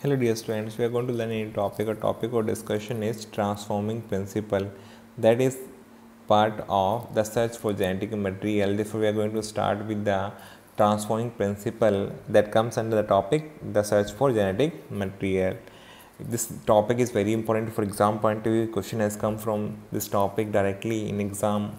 Hello dear students, we are going to learn a new topic. Our topic or discussion is transforming principle. That is part of the search for genetic material. Therefore, we are going to start with the transforming principle that comes under the topic the search for genetic material. This topic is very important for exam point of view. Question has come from this topic directly in exam.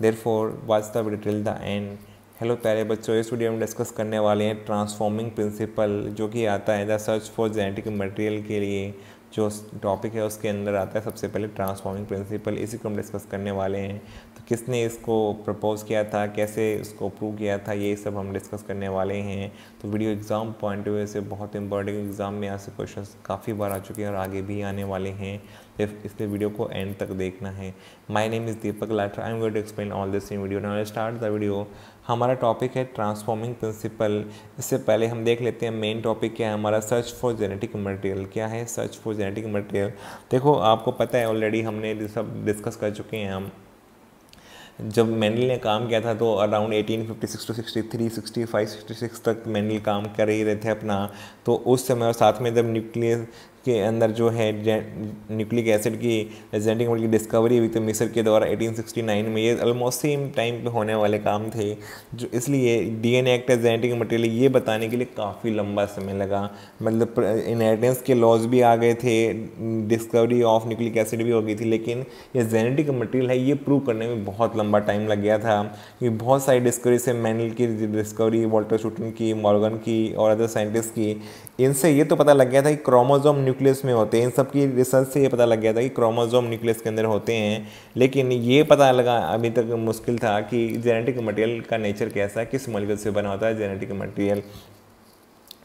Therefore, watch the video till the end. Hello प्यारे बच्चों, इस video में discuss करने वाले हैं transforming principle, जो कि आता है the search for genetic material के लिए जो टॉपिक है उसके अंदर आता है सबसे पहले ट्रांसफॉर्मिंग प्रिंसिपल। इसी को हम डिस्कस करने वाले हैं। तो किसने इसको प्रपोज किया था, कैसे इसको प्रूव किया था, ये सब हम डिस्कस करने वाले हैं। तो video exam point of view से बहुत इंपॉर्टेंट, एग्ज़ाम में यहाँ से क्वेश्चन काफ़ी बार आ चुके हैं और आगे भी आने वाले हैं, इसलिए वीडियो को एंड तक देखना है। My name is Deepak Lathar, I am going to explain all this in video. Now let's start the video. हमारा टॉपिक है ट्रांसफॉर्मिंग प्रिंसिपल। इससे पहले हम देख लेते हैं मेन टॉपिक क्या है हमारा, सर्च फॉर जेनेटिक मटेरियल। क्या है सर्च फॉर जेनेटिक मटेरियल? देखो, आपको पता है ऑलरेडी हमने सब डिस्कस कर चुके हैं। हम जब मेंडल ने काम किया था तो अराउंड 1856 टू 63, 65, 66 तक मेंडल काम कर ही रहे थे अपना। तो उस समय और साथ में जब न्यूक्लियस के अंदर जो है न्यूक्लिक एसिड की जेनेटिक मटेरियल की डिस्कवरी हुई तो मिस्र के द्वारा 1869 में, ये ऑलमोस्ट सेम टाइम पे होने वाले काम थे। जो इसलिए DNA act as genetic material ये बताने के लिए काफ़ी लंबा समय लगा। मतलब इनहेरिटेंस के लॉज भी आ गए थे, डिस्कवरी ऑफ न्यूक्लिक एसिड भी हो गई थी, लेकिन ये जेनेटिक मटेरियल है ये प्रूव करने में बहुत लंबा टाइम लग गया था। क्योंकि बहुत सारी डिस्कवरी से मेंडल की डिस्कवरी, वॉल्टर शूटन की, मॉर्गन की और अदर साइंटिस्ट की, इनसे ये तो पता लग गया था कि क्रोमोसोम न्यूक्लियस में होते हैं। इन सब की रिसर्च से ये पता लग गया था कि क्रोमोसोम न्यूक्लियस के अंदर होते हैं, लेकिन ये पता लगा अभी तक मुश्किल था कि जेनेटिक मटेरियल का नेचर कैसा है, किस मॉलिक्यूल से बना होता है जेनेटिक मटेरियल।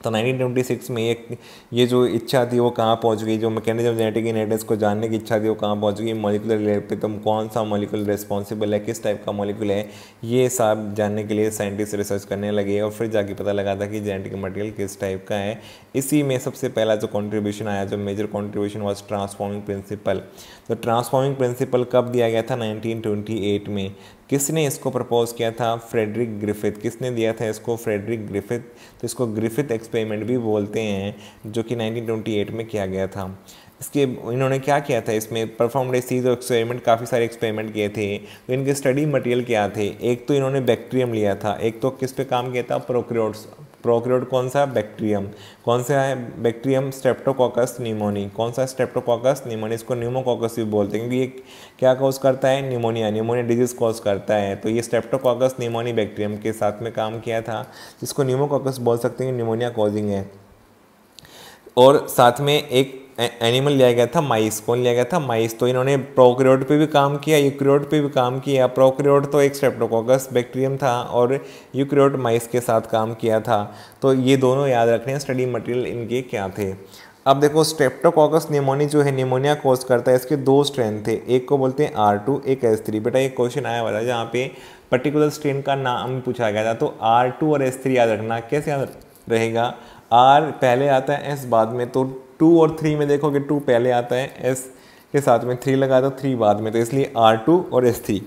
तो 1926 में ये जो इच्छा थी वो कहाँ पहुँच गई, जो मैकेनिज्म जेनेटिक इनहेरिटेंस को जानने की इच्छा थी वो कहाँ पहुँच गई, मॉलिक्यूलर लेवल पे तुम कौन सा मॉलिक्यूल रिस्पॉन्सिबल है, किस टाइप का मॉलिक्यूल है, ये सब जानने के लिए साइंटिस्ट रिसर्च करने लगे और फिर जाके पता लगा था कि जेनेटिक मटेरियल किस टाइप का है। इसी में सबसे पहला जो कॉन्ट्रीब्यूशन आया, जो major contribution was transforming principle. तो ट्रांसफॉर्मिंग प्रिंसिपल कब दिया गया था? 1928 में। किसने इसको प्रपोज किया था? Frederick Griffith. किसने दिया था इसको? Frederick Griffith. तो इसको ग्रिफिथ एक्सपेरिमेंट भी बोलते हैं, जो कि 1928 में किया गया था। इसके इन्होंने क्या किया था, इसमें performed A series of experiment, काफ़ी सारे एक्सपेरिमेंट किए थे। तो इनके स्टडी मटेरियल क्या थे? एक तो इन्होंने बैक्टीरियम लिया था, एक तो किस पे काम किया था? प्रोक्रियोट्स। प्रोक्रियोट कौन सा? बैक्टीरियम। कौन सा है बैक्टीरियम? Streptococcus pneumoniae. कौन सा? Streptococcus pneumoniae. इसको न्यूमोकोकस भी बोलते हैं क्योंकि ये क्या कॉज करता है? निमोनिया। निमोनिया डिजीज कॉज करता है। तो ये स्ट्रेप्टोकोकस निमोनी बैक्टीरियम के साथ में काम किया था, जिसको न्यूमोकोकस बोल सकते हैं, निमोनिया कॉजिंग है। और साथ में एक एनिमल लिया गया था, माइस। कौन लिया गया था? माइस। तो इन्होंने प्रोक्रियोट पे भी काम किया, यूक्रियोट पे भी काम किया। प्रोक्रियोट तो एक स्ट्रेप्टोकोकस बैक्टीरियम था और यूक्रियोट माइस के साथ काम किया था। तो ये दोनों याद रखने हैं, स्टडी मटेरियल इनके क्या थे। अब देखो, स्ट्रेप्टोकोकस निमोनी जो है निमोनिया कॉज करता है, इसके दो स्ट्रेन थे, एक को बोलते हैं R2, एक S3। बेटा एक क्वेश्चन आया हुआ था जहाँ पे पर्टिकुलर स्ट्रेन का नाम पूछा गया था। तो R2 और S3 याद रखना। कैसे याद रहेगा? R पहले आता है, S बाद में। तो 2 और 3 में देखोगे 2 पहले आता है, S के साथ में 3 लगा दो, 3 बाद में। तो इसलिए R2 और S3।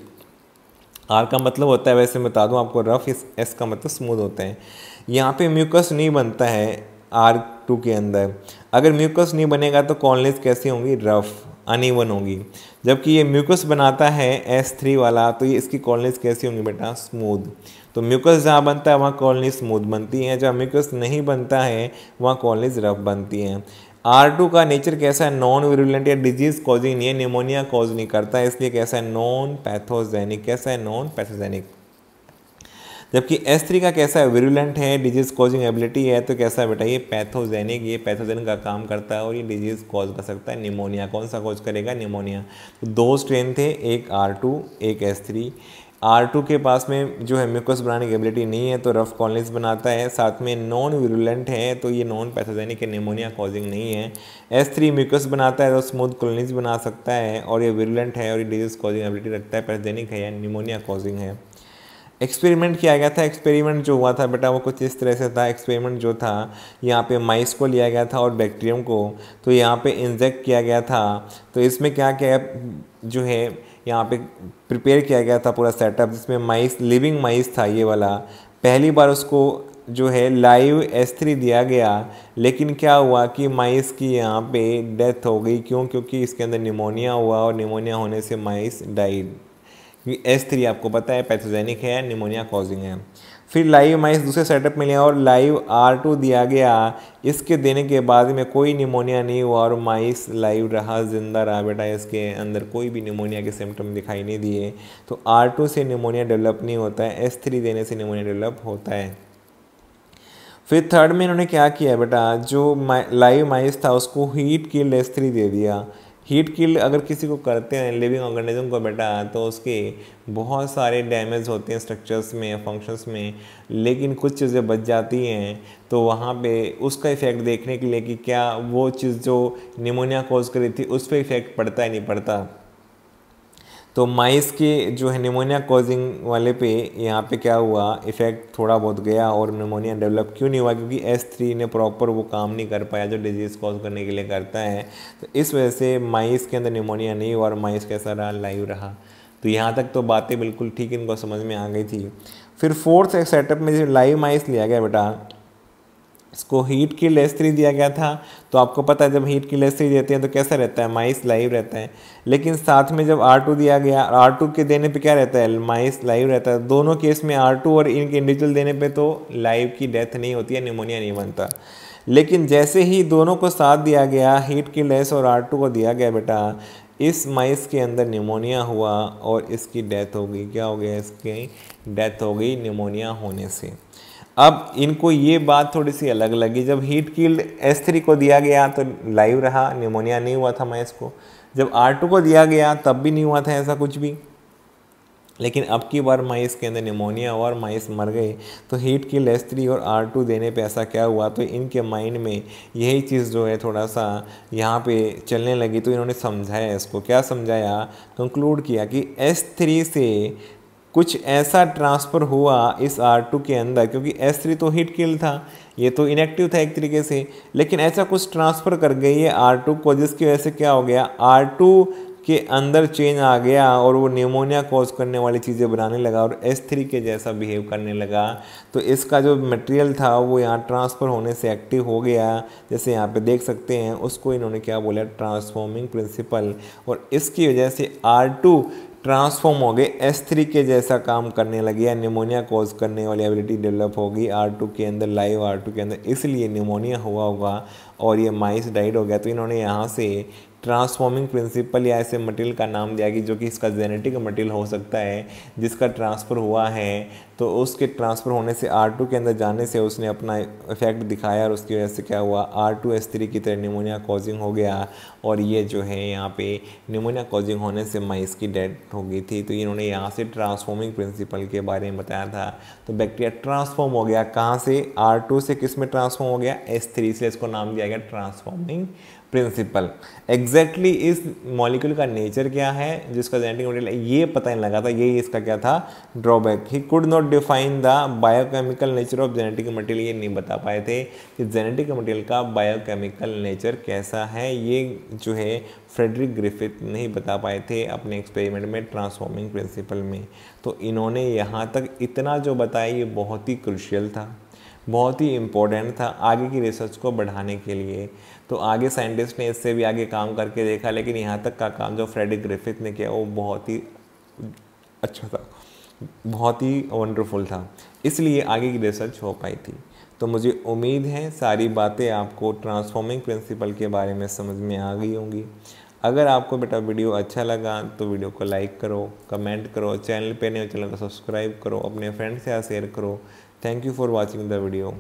R का मतलब होता है, वैसे बता दूं आपको, रफ। S का मतलब स्मूथ होता है। यहाँ पे म्यूकस नहीं बनता है R2 के अंदर। अगर म्यूकस नहीं बनेगा तो कॉलोनीज कैसी होंगी? रफ, अनइवन होंगी। जबकि ये म्यूकस बनाता है S3 वाला, तो ये इसकी कॉलोनीज कैसी होंगी बेटा? स्मूथ। तो म्यूकस जहाँ बनता है वहाँ कॉलोनीज स्मूथ बनती हैं, जहाँ म्यूकस नहीं बनता है वहाँ कॉलोनीज रफ बनती हैं। R2 का नेचर कैसा है? नॉन विरुलेंट या डिजीज कॉजिंग नहीं है, निमोनिया कॉज नहीं करता है, इसलिए कैसा है? Non pathogenic. कैसा है? Non pathogenic. जबकि S3 का कैसा है? विरुलेंट है, डिजीज कॉजिंग एबिलिटी है। तो कैसा है बेटा? ये पैथोजेनिक। ये पैथोजेनिक का काम करता है और ये डिजीज कॉज कर सकता है, निमोनिया। कौन सा कॉज करेगा? निमोनिया। तो दो स्ट्रेन थे, एक R2, एक S3। R2 के पास में जो है म्यूकस बनाने की एबिलिटी नहीं है, तो रफ कॉलोनीज बनाता है। साथ में नॉन विरुलेंट है, तो ये नॉन पैथोजेनिक है, निमोनिया कॉजिंग नहीं है। S3 म्यूकस बनाता है तो स्मूथ कॉलोनीज बना सकता है, और ये विरुलेंट है और ये डिजीज कॉजिंग एबिलिटी रखता है, पैथोजेनिक है या निमोनिया कॉजिंग है। एक्सपेरिमेंट किया गया था। एक्सपेरिमेंट जो हुआ था बेटा वो कुछ इस तरह से था। एक्सपेरिमेंट जो था, यहाँ पे माइस को लिया गया था और बैक्टीरियम को, तो यहाँ पे इंजेक्ट किया गया था। तो इसमें क्या क्या जो है यहाँ पे प्रिपेयर किया गया था पूरा सेटअप, जिसमें माइस, लिविंग माइस था ये वाला। पहली बार उसको जो है लाइव S3 दिया गया, लेकिन क्या हुआ कि माइस की यहाँ पे डेथ हो गई। क्यों? क्योंकि इसके अंदर निमोनिया हुआ और निमोनिया होने से माइस डाइड। S3 आपको पता है पैथोजेनिक है, निमोनिया कॉजिंग है। फिर लाइव माइस दूसरे सेटअप में लिया और लाइव R2 दिया गया। इसके देने के बाद में कोई निमोनिया नहीं हुआ और माइस लाइव रहा, जिंदा रहा बेटा। इसके अंदर कोई भी निमोनिया के सिम्टम दिखाई नहीं दिए। तो R2 से निमोनिया डेवलप नहीं होता है, S3 देने से निमोनिया डेवलप होता है। फिर थर्ड में इन्होंने क्या किया बेटा, जो लाइव माइस था उसको हीट किल्ड S3 दे दिया। हीट किल्ड अगर किसी को करते हैं लिविंग ऑर्गेनिज्म को बेटा, तो उसके बहुत सारे डैमेज होते हैं स्ट्रक्चर्स में, फंक्शंस में, लेकिन कुछ चीज़ें बच जाती हैं। तो वहाँ पे उसका इफ़ेक्ट देखने के लिए कि क्या वो चीज़ जो निमोनिया कॉज करी थी उस पर इफ़ेक्ट पड़ता है नहीं पड़ता। तो माइस के जो है निमोनिया कॉजिंग वाले पे यहाँ पे क्या हुआ, इफ़ेक्ट थोड़ा बहुत गया और निमोनिया डेवलप क्यों नहीं हुआ? क्योंकि S3 ने प्रॉपर वो काम नहीं कर पाया जो डिजीज़ कॉज करने के लिए करता है। तो इस वजह से माइस के अंदर निमोनिया नहीं हुआ और माइस कैसा रहा, लाइव रहा। तो यहाँ तक तो बातें बिल्कुल ठीक इनको समझ में आ गई थी। फिर फोर्थ सेटअप में जो लाइव माइस लिया गया बेटा, इसको हीट किल्ड S3 दिया गया था। तो आपको पता है जब हीट किल्ड S3 देते हैं तो कैसा रहता है, माइस लाइव रहता है। लेकिन साथ में जब R2 दिया गया, R2 के देने पे क्या रहता है, माइस लाइव रहता है। दोनों केस में R2 और इनके इंडिविजुअल देने पे तो लाइव की डेथ नहीं होती है, निमोनिया नहीं बनता। लेकिन जैसे ही दोनों को साथ दिया गया, हीट किल्ड S और R2 को दिया गया बेटा, इस माइस के अंदर निमोनिया हुआ और इसकी डेथ हो गई। क्या हो गया, इसकी डेथ हो गई निमोनिया होने से। अब इनको ये बात थोड़ी सी अलग लगी, जब हीट किल्ड S3 को दिया गया तो लाइव रहा, निमोनिया नहीं हुआ था माइस को। जब R2 को दिया गया तब भी नहीं हुआ था ऐसा कुछ भी। लेकिन अब की बार माइस के अंदर निमोनिया हुआ और माइस मर गए। तो हीट किल्ड S3 और R2 देने पे ऐसा क्या हुआ, तो इनके माइंड में यही चीज़ जो है थोड़ा सा यहाँ पे चलने लगी। तो इन्होंने समझाया, इसको क्या समझाया, कंक्लूड किया कि S3 से कुछ ऐसा ट्रांसफ़र हुआ इस R2 के अंदर, क्योंकि S3 तो हीट किल्ड था, ये तो इनएक्टिव था एक तरीके से। लेकिन ऐसा कुछ ट्रांसफ़र कर गई है R2 को, जिसकी वजह से क्या हो गया, R2 के अंदर चेंज आ गया और वो निमोनिया कॉज करने वाली चीज़ें बनाने लगा और S3 के जैसा बिहेव करने लगा। तो इसका जो मटेरियल था वो यहाँ ट्रांसफ़र होने से एक्टिव हो गया। जैसे यहाँ पे देख सकते हैं, उसको इन्होंने क्या बोला, ट्रांसफॉर्मिंग प्रिंसिपल। और इसकी वजह से R2 ट्रांसफॉर्म हो गए, S3 के जैसा काम करने लगे या निमोनिया कॉज करने वाली एबिलिटी डेवलप होगी R2 के अंदर, लाइव R2 के अंदर। इसलिए निमोनिया हुआ होगा और ये माइस डाइड हो गया। तो इन्होंने यहाँ से ट्रांसफॉर्मिंग प्रिंसिपल या ऐसे मटेरियल का नाम दिया कि जो कि इसका जेनेटिक मटेरियल हो सकता है, जिसका ट्रांसफ़र हुआ है। तो उसके ट्रांसफ़र होने से R2 के अंदर जाने से उसने अपना इफेक्ट दिखाया और उसकी वजह से क्या हुआ, R2 S3 की तरह निमोनिया कॉजिंग हो गया। और ये जो है यहाँ पे निमोनिया कॉजिंग होने से माइस की डेथ हो गई थी। तो इन्होंने यहाँ से ट्रांसफॉर्मिंग प्रिंसिपल के बारे में बताया था। तो बैक्टीरिया ट्रांसफॉर्म हो गया, कहाँ से, R2 से किस में ट्रांसफॉर्म हो गया, S3 से। इसको नाम दिया गया ट्रांसफॉर्मिंग प्रिंसिपल। एग्जैक्टली इस मॉलिक्यूल का नेचर क्या है, जिसका जेनेटिक मटेरियल है, ये पता नहीं लगा था। यही इसका क्या था, drawback. He could not define the biochemical nature of genetic material. ये नहीं बता पाए थे कि जेनेटिक मटेरियल का बायोकेमिकल नेचर कैसा है। ये जो है फ्रेडरिक ग्रिफिथ नहीं बता पाए थे अपने एक्सपेरिमेंट में ट्रांसफॉर्मिंग प्रिंसिपल में। तो इन्होंने यहाँ तक इतना जो बताया ये बहुत ही क्रूशियल था, बहुत ही इम्पोर्टेंट था आगे की रिसर्च को बढ़ाने के लिए। तो आगे साइंटिस्ट ने इससे भी आगे काम करके देखा, लेकिन यहाँ तक का काम जो फ्रेडरिक ग्रिफिथ ने किया वो बहुत ही अच्छा था, बहुत ही वंडरफुल था, इसलिए आगे की रिसर्च हो पाई थी। तो मुझे उम्मीद है सारी बातें आपको ट्रांसफॉर्मिंग प्रिंसिपल के बारे में समझ में आ गई होंगी। अगर आपको बेटा वीडियो अच्छा लगा तो वीडियो को लाइक करो, कमेंट करो, चैनल पे नए हो चैनल को सब्सक्राइब करो, अपने फ्रेंड से शेयर करो। Thank you for watching the video.